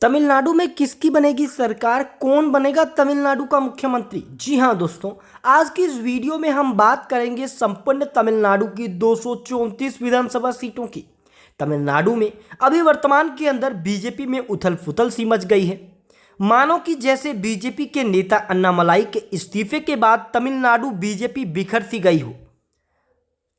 तमिलनाडु में किसकी बनेगी सरकार, कौन बनेगा तमिलनाडु का मुख्यमंत्री। जी हां दोस्तों, आज की इस वीडियो में हम बात करेंगे संपूर्ण तमिलनाडु की 234 विधानसभा सीटों की। तमिलनाडु में अभी वर्तमान के अंदर बीजेपी में उथल पुथल सी मच गई है। मानो कि जैसे बीजेपी के नेता अन्नामलाई के इस्तीफे के बाद तमिलनाडु बीजेपी बिखर सी गई हो।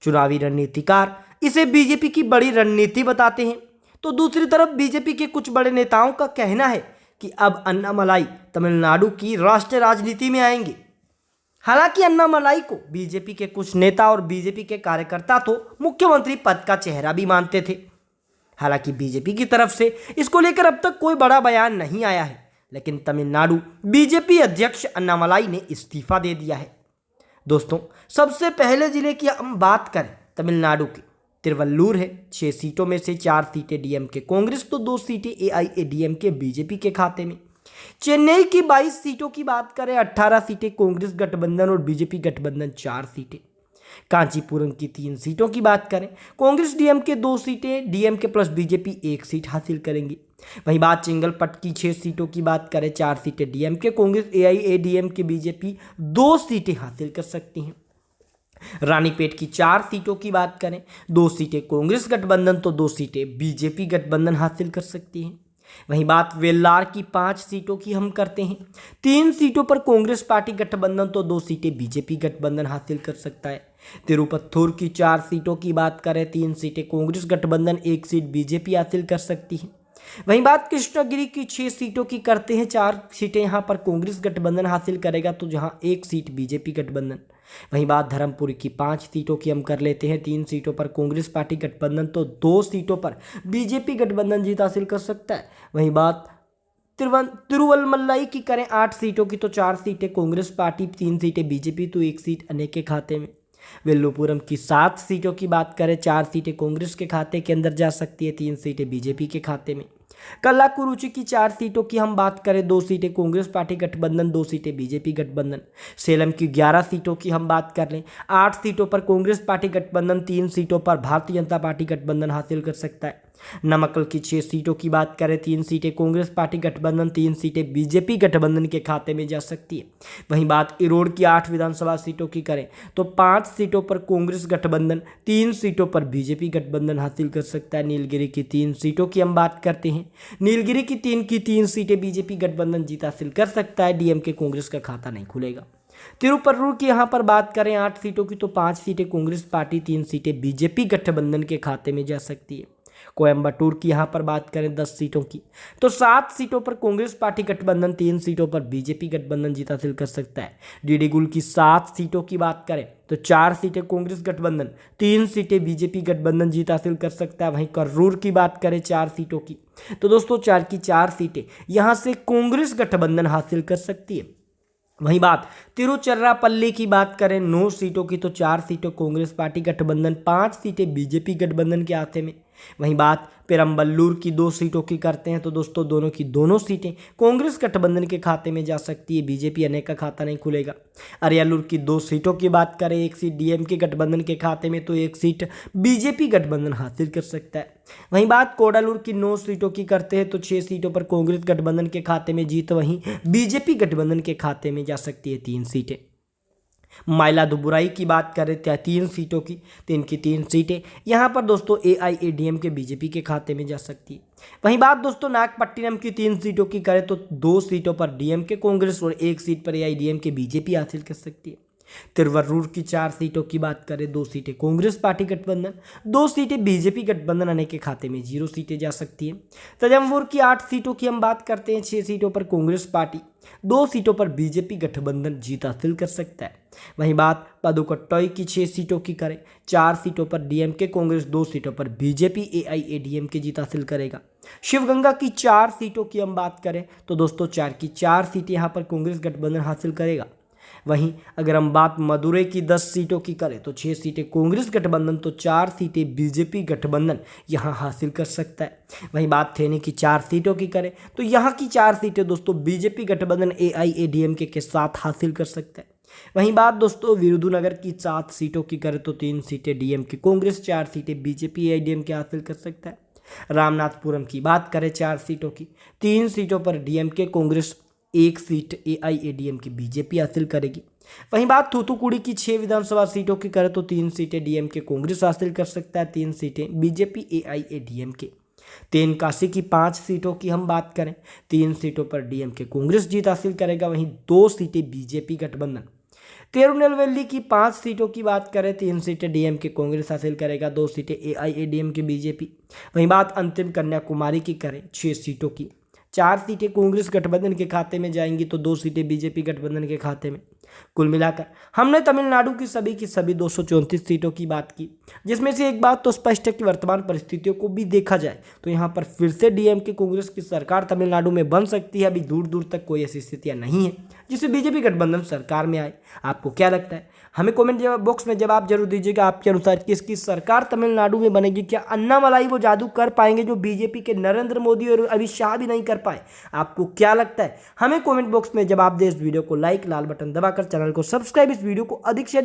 चुनावी रणनीतिकार इसे बीजेपी की बड़ी रणनीति बताते हैं, तो दूसरी तरफ बीजेपी के कुछ बड़े नेताओं का कहना है कि अब अन्नामलाई तमिलनाडु की राष्ट्रीय राजनीति में आएंगे। हालांकि अन्नामलाई को बीजेपी के कुछ नेता और बीजेपी के कार्यकर्ता तो मुख्यमंत्री पद का चेहरा भी मानते थे। हालांकि बीजेपी की तरफ से इसको लेकर अब तक कोई बड़ा बयान नहीं आया है, लेकिन तमिलनाडु बीजेपी अध्यक्ष अन्नामलाई ने इस्तीफा दे दिया है। दोस्तों, सबसे पहले जिले की हम बात करें तमिलनाडु की, तिरुवल्लूर है। 6 सीटों में से 4 सीटें डीएमके कांग्रेस तो 2 सीटें एआईएडीएमके बीजेपी के खाते में। चेन्नई की 22 सीटों की बात करें, 18 सीटें कांग्रेस गठबंधन और बीजेपी गठबंधन 4 सीटें। कांचीपुरम की 3 सीटों की बात करें, कांग्रेस डीएमके 2 सीटें, डीएमके प्लस बीजेपी 1 सीट हासिल करेंगी। वहीं बात चेंगलपट्ट की 6 सीटों की बात करें, 4 सीटें डीएमके कांग्रेस, एआईएडीएमके बीजेपी 2 सीटें हासिल कर सकती हैं। रानीपेट की 4 सीटों की बात करें, 2 सीटें कांग्रेस गठबंधन तो 2 सीटें बीजेपी गठबंधन हासिल कर सकती हैं। वहीं बात वेल्लार की 5 सीटों की हम करते हैं, 3 सीटों पर कांग्रेस पार्टी गठबंधन तो 2 सीटें बीजेपी गठबंधन हासिल कर सकता है। तिरुपत्थुर की 4 सीटों की बात करें, 3 सीटें कांग्रेस गठबंधन, 1 सीट बीजेपी हासिल कर सकती है। वहीं बात कृष्णगिरी की 6 सीटों की करते हैं, 4 सीटें यहां पर कांग्रेस गठबंधन हासिल करेगा तो जहां 1 सीट बीजेपी गठबंधन। वहीं बात धर्मपुरी की 5 सीटों की हम कर लेते हैं, 3 सीटों पर कांग्रेस पार्टी गठबंधन तो 2 सीटों पर बीजेपी गठबंधन जीत हासिल कर सकता है। वहीं बात तिरुवल्लमलाई की करें, 8 सीटों की तो 4 सीटें कांग्रेस पार्टी, 3 सीटें बीजेपी तो 1 सीट अन्य के खाते में। विल्लुपुरम की 7 सीटों की बात करें, 4 सीटें कांग्रेस के खाते के अंदर जा सकती है, 3 सीटें बीजेपी के खाते में। कल्लाकुरुचि की 4 सीटों की हम बात करें, 2 सीटें कांग्रेस पार्टी गठबंधन, 2 सीटें बीजेपी गठबंधन। सेलम की 11 सीटों की हम बात कर लें, 8 सीटों पर कांग्रेस पार्टी गठबंधन, 3 सीटों पर भारतीय जनता पार्टी गठबंधन हासिल कर सकता है। नमक्कल की 6 सीटों की बात करें, 3 सीटें कांग्रेस पार्टी गठबंधन, 3 सीटें बीजेपी गठबंधन के खाते में जा सकती है। वहीं बात इरोड़ की 8 विधानसभा सीटों की करें तो 5 सीटों पर कांग्रेस गठबंधन, 3 सीटों पर बीजेपी गठबंधन हासिल कर सकता है। नीलगिरी की 3 सीटों की हम बात करते हैं, नीलगिरी की 3 सीटें बीजेपी गठबंधन जीत हासिल कर सकता है, डीएमके कांग्रेस का खाता नहीं खुलेगा। तिरुपरूर की यहां पर बात करें, 8 सीटों की तो 5 सीटें कांग्रेस पार्टी, 3 सीटें बीजेपी गठबंधन के खाते में जा सकती है। कोयम्बटूर की यहां पर बात करें 10 सीटों की तो 7 सीटों पर कांग्रेस पार्टी गठबंधन, 3 सीटों पर बीजेपी गठबंधन जीत हासिल कर सकता है। डिडिगुल की 7 सीटों की बात करें तो 4 सीटें कांग्रेस गठबंधन, 3 सीटें बीजेपी गठबंधन जीत हासिल कर सकता है। वहीं कर्रूर की बात करें 4 सीटों की तो दोस्तों 4 की 4 सीटें यहां से कांग्रेस गठबंधन हासिल कर सकती है। वहीं बात तिरुचिरापल्ली की बात करें, 9 सीटों की तो 4 सीटें कांग्रेस पार्टी गठबंधन, 5 सीटें बीजेपी गठबंधन के हाथे में। वहीं बात पेरम्बलूर की 2 सीटों की करते हैं तो दोस्तों दोनों की दोनों सीटें कांग्रेस गठबंधन के खाते में जा सकती है, बीजेपी अन्य का खाता नहीं खुलेगा। अरियालूर की 2 सीटों की बात करें, 1 सीट डीएमके गठबंधन के खाते में तो 1 सीट बीजेपी गठबंधन हासिल कर सकता है। वहीं बात कोडालूर की 9 सीटों की करते हैं तो 6 सीटों पर कांग्रेस गठबंधन के खाते में जीत, वहीं बीजेपी गठबंधन के खाते में जा सकती है 3 सीटें। माइलादुबुराई की बात करें 3 सीटों की, 3 सीटें यहां पर दोस्तों एआईएडीएम के बीजेपी के खाते में जा सकती है। वहीं बात दोस्तों नागपट्टिनम की 3 सीटों की करें तो 2 सीटों पर डीएमके कांग्रेस और 1 सीट पर एआईएडीएम के बीजेपी हासिल कर सकती है। तिरुवरूर की 4 सीटों की बात करें, 2 सीटें कांग्रेस पार्टी गठबंधन, 2 सीटें बीजेपी गठबंधन आने के खाते में 0 सीटें जा सकती हैं। तंजावुर की 8 सीटों की हम बात करते हैं, 6 सीटों पर कांग्रेस पार्टी, 2 सीटों पर बीजेपी गठबंधन जीत हासिल कर सकता है। वहीं बात पदुकट्टई की 6 सीटों की करें, 4 सीटों पर डीएमके कांग्रेस, 2 सीटों पर बीजेपी एआईएडीएम के जीत हासिल करेगा। शिवगंगा की 4 सीटों की हम बात करें तो दोस्तों 4 की 4 सीटें यहां पर कांग्रेस गठबंधन हासिल करेगा। वहीं अगर हम बात मदुरई की 10 सीटों की करें तो 6 सीटें कांग्रेस गठबंधन तो 4 सीटें बीजेपी गठबंधन यहां हासिल कर सकता है। वहीं बात थेनी की 4 सीटों की करें तो यहां की 4 सीटें दोस्तों बीजेपी गठबंधन एआईएडीएमके के साथ हासिल कर सकता है। वहीं बात दोस्तों विरुधुनगर की 7 सीटों की करें तो 3 सीटें डीएमके कांग्रेस, 4 सीटें बीजेपी एआईएडीएमके हासिल कर सकता है। रामनाथपुरम की बात करें 4 सीटों की, 3 सीटों पर DMK Congress, 1 seat AIADMK BJP हासिल करेगी। वहीं बात थूथुकुड़ी की 6 विधानसभा सीटों की करें तो 3 सीटें डीएमके कांग्रेस हासिल कर सकता है, 3 सीटें बीजेपी एआईएडीएमके। तेनकासी की 5 सीटों की हम बात करें, 3 सीटों पर डीएमके कांग्रेस जीत हासिल करेगा, वहीं 2 सीटें बीजेपी गठबंधन। तिरुनेलवेली की 5 सीटों की बात करें, 3 सीटें डीएमके कांग्रेस हासिल करेगा, 2 सीटें एआईएडीएमके बीजेपी। वहीं बात अंतिम कन्याकुमारी की करें 6 सीटों की, 4 सीटें कांग्रेस गठबंधन के खाते में जाएंगी तो 2 सीटें बीजेपी गठबंधन के खाते में। कुल मिलाकर हमने तमिलनाडु की सभी 234 सीटों की बात की, जिसमें से एक बात तो स्पष्ट है कि वर्तमान परिस्थितियों को भी देखा जाए तो यहाँ पर फिर से डीएमके कांग्रेस की सरकार तमिलनाडु में बन सकती है। अभी दूर दूर तक कोई ऐसी स्थितियाँ नहीं है जिससे बीजेपी गठबंधन सरकार में आए। आपको क्या लगता है? हमें कमेंट बॉक्स में जवाब जरूर दीजिएगा। आपके अनुसार किसकी सरकार तमिलनाडु में बनेगी? क्या अन्नामलाई वो जादू कर पाएंगे जो बीजेपी के नरेंद्र मोदी और अमित शाह भी नहीं कर पाए? आपको क्या लगता है? हमें कमेंट बॉक्स में जवाब दें। इस वीडियो को लाइक, लाल बटन दबाकर चैनल को सब्सक्राइब, इस वीडियो को अधिक से